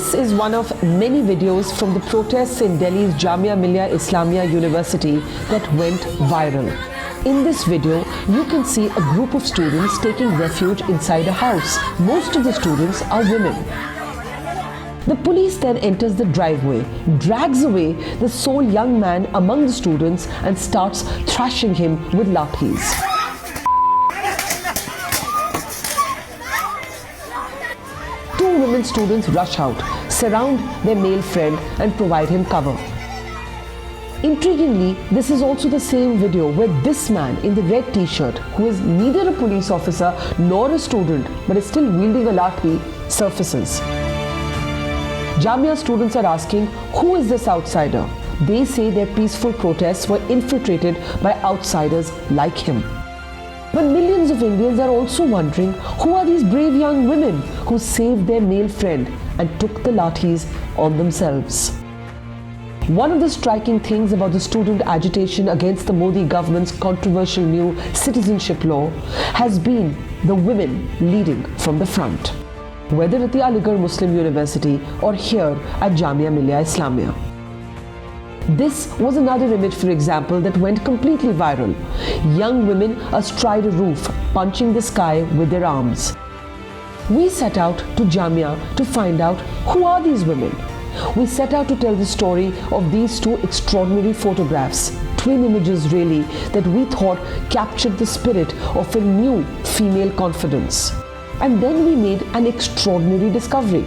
This is one of many videos from the protests in Delhi's Jamia Millia Islamia University that went viral. In this video, you can see a group of students taking refuge inside a house. Most of the students are women. The police then enters the driveway, drags away the sole young man among the students and starts thrashing him with lathis. Two women students rush out, surround their male friend and provide him cover. Intriguingly, this is also the same video where this man in the red t-shirt, who is neither a police officer nor a student but is still wielding a lathi, surfaces. Jamia students are asking, who is this outsider? They say their peaceful protests were infiltrated by outsiders like him. But millions of Indians are also wondering, who are these brave young women who saved their male friend and took the lathis on themselves? One of the striking things about the student agitation against the Modi government's controversial new Citizenship Law has been the women leading from the front, whether at the Aligarh Muslim University or here at Jamia Millia Islamia. This was another image, for example, that went completely viral. Young women astride a roof, punching the sky with their arms. We set out to Jamia to find out who are these women. We set out to tell the story of these two extraordinary photographs, twin images really, that we thought captured the spirit of a new female confidence. And then we made an extraordinary discovery.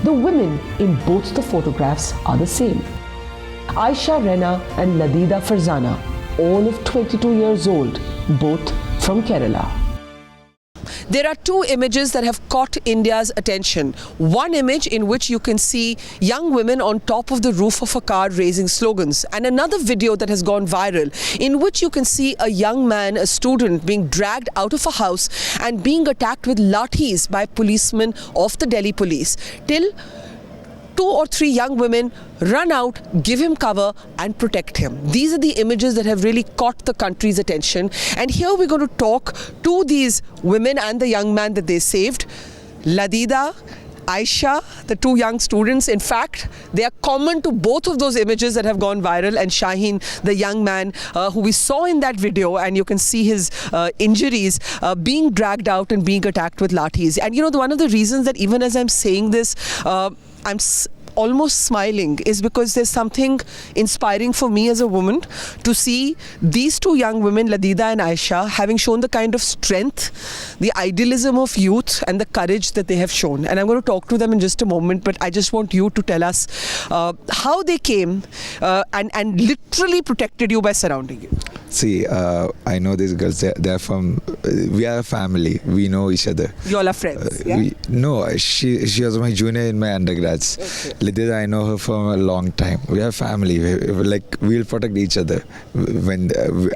The women in both the photographs are the same. Ayesha, Renna and Ladeeda Farzana, all of 22 years old, both from Kerala. There are two images that have caught India's attention. One image in which you can see young women on top of the roof of a car raising slogans, and another video that has gone viral in which you can see a young man, a student, being dragged out of a house and being attacked with lathis by policemen of the Delhi police, till 2 or 3 young women run out, give him cover and protect him. These are the images that have really caught the country's attention. And here we're going to talk to these women and the young man that they saved. Ladeeda, Ayesha, the 2 young students. In fact, they are common to both of those images that have gone viral. And Shaheen, the young man who we saw in that video, and you can see his injuries, being dragged out and being attacked with lathis. And you know, one of the reasons that even as I'm saying this, I'm almost smiling is because there's something inspiring for me as a woman to see these 2 young women, Ladeeda and Ayesha, having shown the kind of strength, the idealism of youth and the courage that they have shown. And I'm going to talk to them in just a moment, but I just want you to tell us how they came and literally protected you by surrounding you. See, I know these girls, they're from, we are a family, we know each other. You all are friends, yeah? No, she was my junior in my undergrads. Okay. Ladeeda, I know her for a long time. We are family, we'll protect each other. When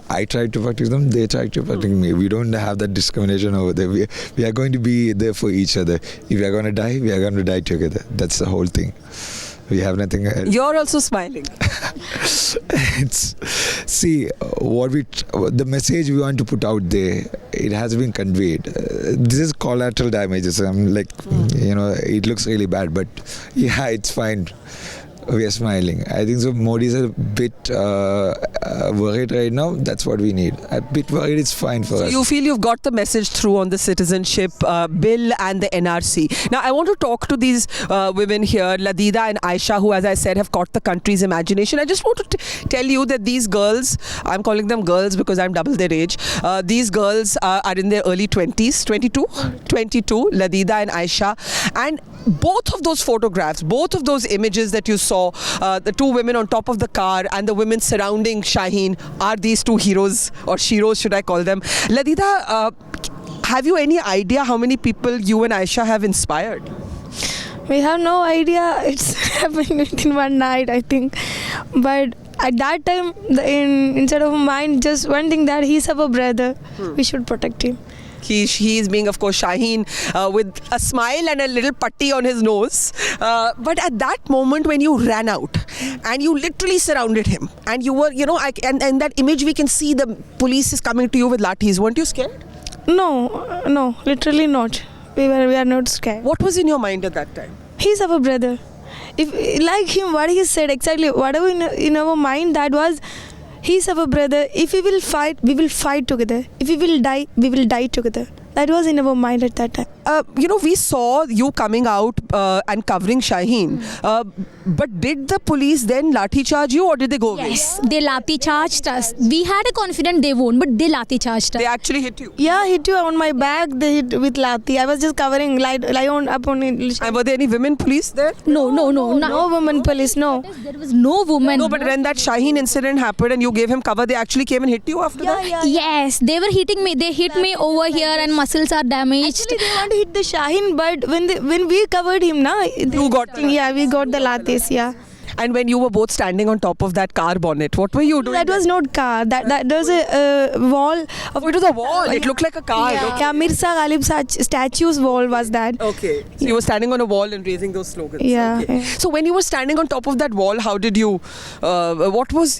I try to protect them, they try to protect me. We don't have that discrimination over there. We are going to be there for each other. If we are going to die, we are going to die together. That's the whole thing. We have nothing else. You're also smiling. See, the message we want to put out there, it has been conveyed. This is collateral damages. I'm like, you know, it looks really bad, but yeah, it's fine. We are smiling. I think so. Modi is a bit worried right now. That's what we need. A bit worried, it's fine for us. You feel you've got the message through on the citizenship bill and the NRC. Now, I want to talk to these women here, Ladeeda and Ayesha, who, as I said, have caught the country's imagination. I just want to tell you that these girls, I'm calling them girls because I'm double their age. These girls are in their early 20s, 22, Ladeeda and Ayesha. And both of those photographs, both of those images that you saw, the 2 women on top of the car and the women surrounding Shaheen, are these 2 heroes, or sheroes should I call them. Ladeeda, have you any idea how many people you and Ayesha have inspired? We have no idea. It's happened within one night, I think. But at that time, inside of my mind, just one thing, that he's our brother. We should protect him. He is being, of course, Shaheen with a smile and a little putty on his nose. But at that moment when you ran out and you literally surrounded him and you were, you know, and that image we can see the police is coming to you with lathis. Weren't you scared? No, literally not. We are not scared. What was in your mind at that time? He's our brother. if like him, what he said exactly, whatever in our mind, that was, he's our brother. If we will fight, we will fight together. If we will die, we will die together. That was in our mind at that time. We saw you coming out and covering Shaheen. But did the police then lathi charge you, or did they go away? Yes, they lathi charged us. We had a confidence they won't, but they lathi charged us. They actually hit you. Yeah, hit you on my back. They hit with lathi. I was just covering, lie on up on it. And were there any women police there? No. No woman police, no. There was no woman. No, but when that Shaheen incident happened and you gave him cover, they actually came and hit you after that? Yeah. Yes, they were hitting me. They hit me over here and muscles are damaged. Actually, they want to hit the Shaheen, but when we covered him, You got them. Yeah, we got the lathis, yeah. And when you were both standing on top of that car bonnet, what were you doing? That was not car. That was a wall. Oh, it was a wall. It looked like a car. Yeah, Okay. Mirza Ghalib's statue's wall was that. Okay. So you were standing on a wall and raising those slogans. Yeah. Okay. So when you were standing on top of that wall, how did you? What was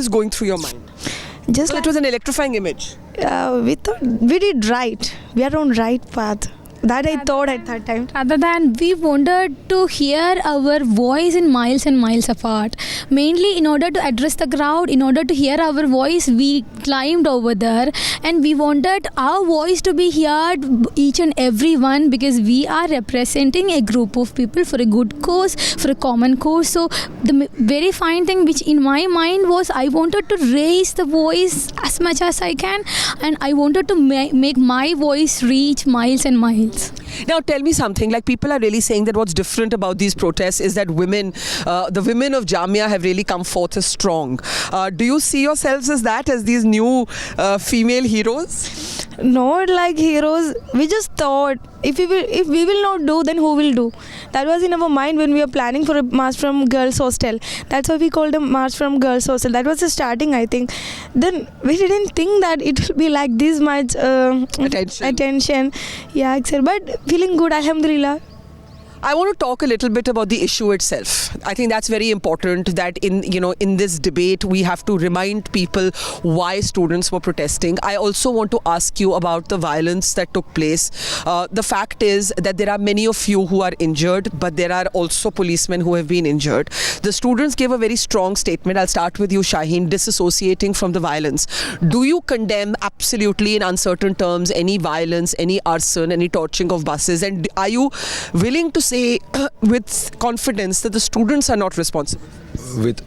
going through your mind? Just So it was an electrifying image. we thought we did right. We are on right path. That I thought at that time. Rather than we wanted to hear our voice in miles and miles apart. Mainly in order to address the crowd, in order to hear our voice, we climbed over there and we wanted our voice to be heard, each and every one, because we are representing a group of people for a good cause, for a common cause. So the very fine thing which in my mind was I wanted to raise the voice as much as I can, and I wanted to make my voice reach miles and miles. Now tell me something, like people are really saying that what's different about these protests is that women, the women of Jamia have really come forth as strong. Do you see yourselves as that, as these new female heroes? Not like heroes. We just thought if we will not do, then who will do? That was in our mind when we were planning for a march from girls' hostel. That's why we called a march from girls' hostel. That was the starting, I think. Then we didn't think that it will be like this much attention. Yeah, etc. But feeling good, alhamdulillah. I want to talk a little bit about the issue itself. I think that's very important, that in this debate we have to remind people why students were protesting. I also want to ask you about the violence that took place. The fact is that there are many of you who are injured, but there are also policemen who have been injured. The students gave a very strong statement. I'll start with you, Shaheen, disassociating from the violence. Do you condemn absolutely in uncertain terms any violence, any arson, any torching of buses? And are you willing to say with confidence that the students are not responsible? With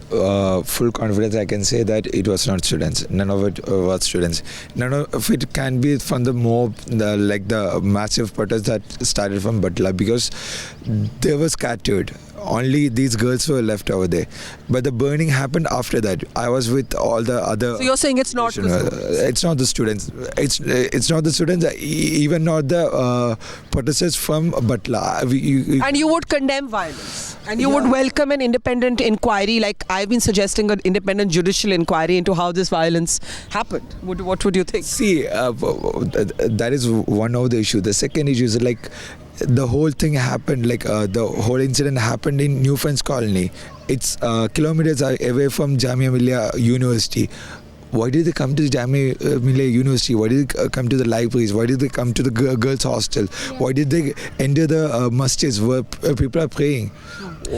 full confidence, I can say that it was not students. None of it was students. None of it can be from the mob, like the massive protest that started from Butla, because they were scattered. Only these girls were left over there. But the burning happened after that. I was with all the other... So you're saying it's not the students? It's not the students. It's not the students, even not the protesters from Butla. And you would condemn violence? And you would welcome an independent inquiry, like I've been suggesting an independent judicial inquiry into how this violence happened. What would you think? See, that is one of the issues. The second issue is like the whole thing happened, like the whole incident happened in New Friends Colony. It's kilometers away from Jamia Millia University. Why did they come to the Jamia Millia University? Why did they come to the libraries? Why did they come to the girls' hostel? Why did they enter the masjids where people are praying?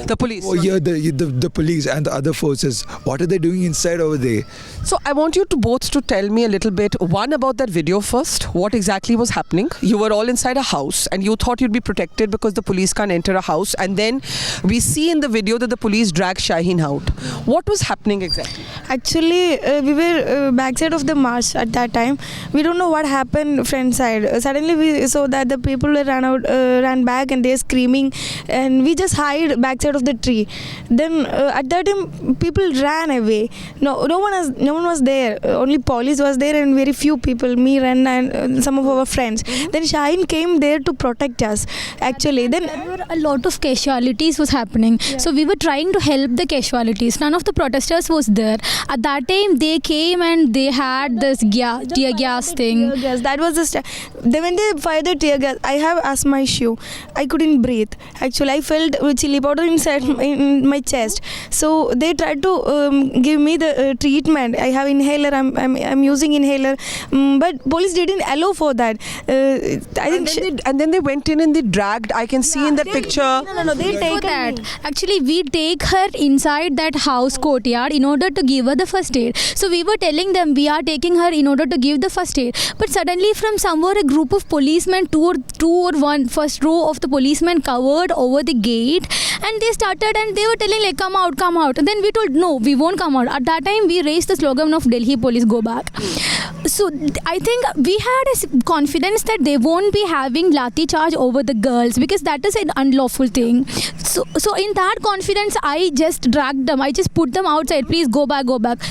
The police. Oh, yeah, the police and the other forces. What are they doing inside over there? So I want you to both to tell me a little bit, one, about that video first. What exactly was happening? You were all inside a house and you thought you'd be protected because the police can't enter a house. And then we see in the video that the police drag Shaheen out. What was happening exactly? Actually, we were backside of the march at that time. We don't know what happened front side. Suddenly we saw that the people ran back and they're screaming, and we just hide backside of the tree. Then at that time people ran away. No one was there. Only police was there and very few people. Me, Renna, and some of our friends. Then Shaheen came there to protect us. Actually, then there were a lot of casualties was happening. So we were trying to help the casualties. None of the protesters was there. At that time they came came and they had this tear gas thing. Tear gas. That was the then when they fired the tear gas, I have asthma issue. I couldn't breathe. Actually, I felt chili powder inside in my chest. So they tried to give me the treatment. I have inhaler. I'm using inhaler, but police didn't allow for that. And then they went in and they dragged. I can see in that picture. No. They take that. Actually, we take her inside that house courtyard in order to give her the first aid. So we were telling them we are taking her in order to give the first aid. But suddenly from somewhere a group of policemen, two or one first row of the policemen covered over the gate, and they started and they were telling like come out. And then we told no, we won't come out. At that time we raised the slogan of Delhi police go back. So I think we had a confidence that they won't be having lathi charge over the girls because that is an unlawful thing. So in that confidence, I just dragged them. I just put them outside. Please go back.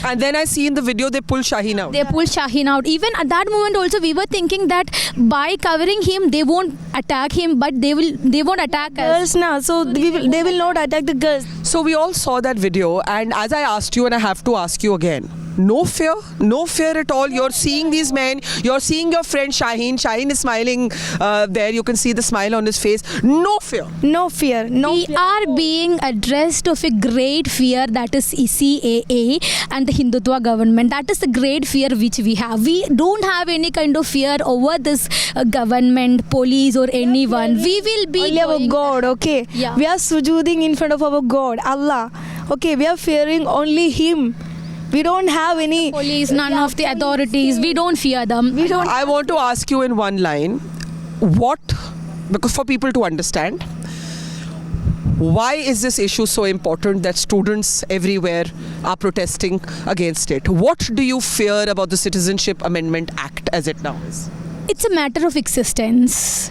And then I see in the video they pull Shaheen out. They pulled Shaheen out. Even at that moment also, we were thinking that by covering him, they won't attack him, but they won't attack us. girls now. So they will not attack the girls. So we all saw that video, and as I asked you, and I have to ask you again, no fear at all. You're seeing these men, you're seeing your friend Shaheen is smiling there, you can see the smile on his face. No fear. We are being addressed of a great fear, that is CAA and the Hindutva government. That is the great fear which we have. We don't have any kind of fear over this government, police or anyone. We will be only our God, okay? Yeah. We are sujooding in front of our God, Allah. Okay, we are fearing only Him. We don't have any police, none of the authorities. We don't fear them. I want to ask you in one line, because for people to understand, why is this issue so important that students everywhere are protesting against it? What do you fear about the Citizenship Amendment Act as it now is? It's a matter of existence.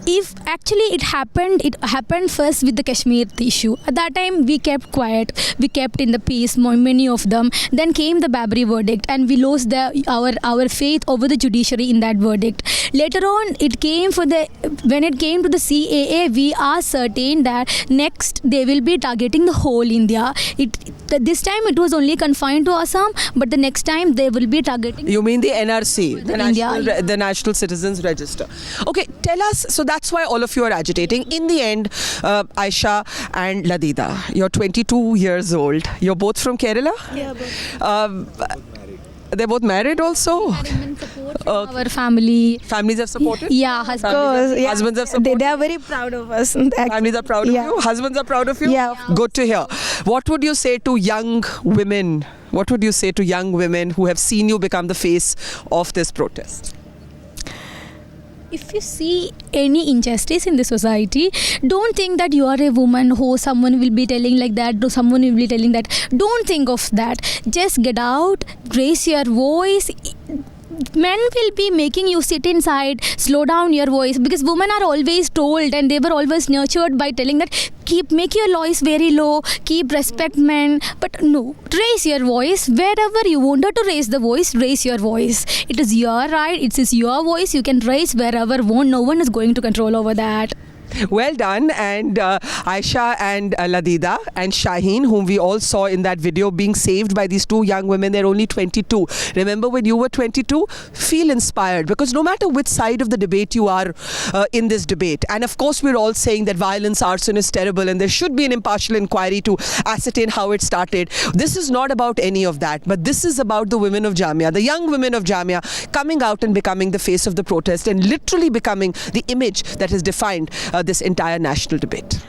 If actually it happened first with the Kashmir issue. At that time we kept quiet, we kept in the peace, many of them. Then came the Babri verdict and we lost our faith over the judiciary in that verdict. Later on when it came to the CAA, we are certain that next they will be targeting the whole India. This time it was only confined to Assam, but the next time they will be targeting. You mean the NRC, the National Citizens Register. Okay, tell us, so that's why all of you are agitating. In the end, Ayesha and Ladeeda, you're 22 years old. You're both from Kerala? Yeah, both. They're both married also? Our family. Families have supported? Yeah, Husbands have supported? They are very proud of us. Families are proud of you? Husbands are proud of you? Yeah. Good to hear. What would you say to young women? What would you say to young women who have seen you become the face of this protest? If you see any injustice in the society, don't think that you are a woman who someone will be telling like that, or someone will be telling that. Don't think of that. Just get out, raise your voice. Men will be making you sit inside, slow down your voice, because women are always told and they were always nurtured by telling that make your voice very low, keep respect men. But no, raise your voice wherever you wanted to raise the voice. Raise your voice. It is your right. It is your voice. You can raise wherever want. No one is going to control over that. Well done. And Ayesha and Ladeeda and Shaheen, whom we all saw in that video being saved by these two young women, they're only 22. Remember when you were 22? Feel inspired, because no matter which side of the debate you are in this debate, and of course we're all saying that violence, arson is terrible and there should be an impartial inquiry to ascertain how it started. This is not about any of that, but this is about the women of Jamia, the young women of Jamia, coming out and becoming the face of the protest and literally becoming the image that has defined this entire national debate.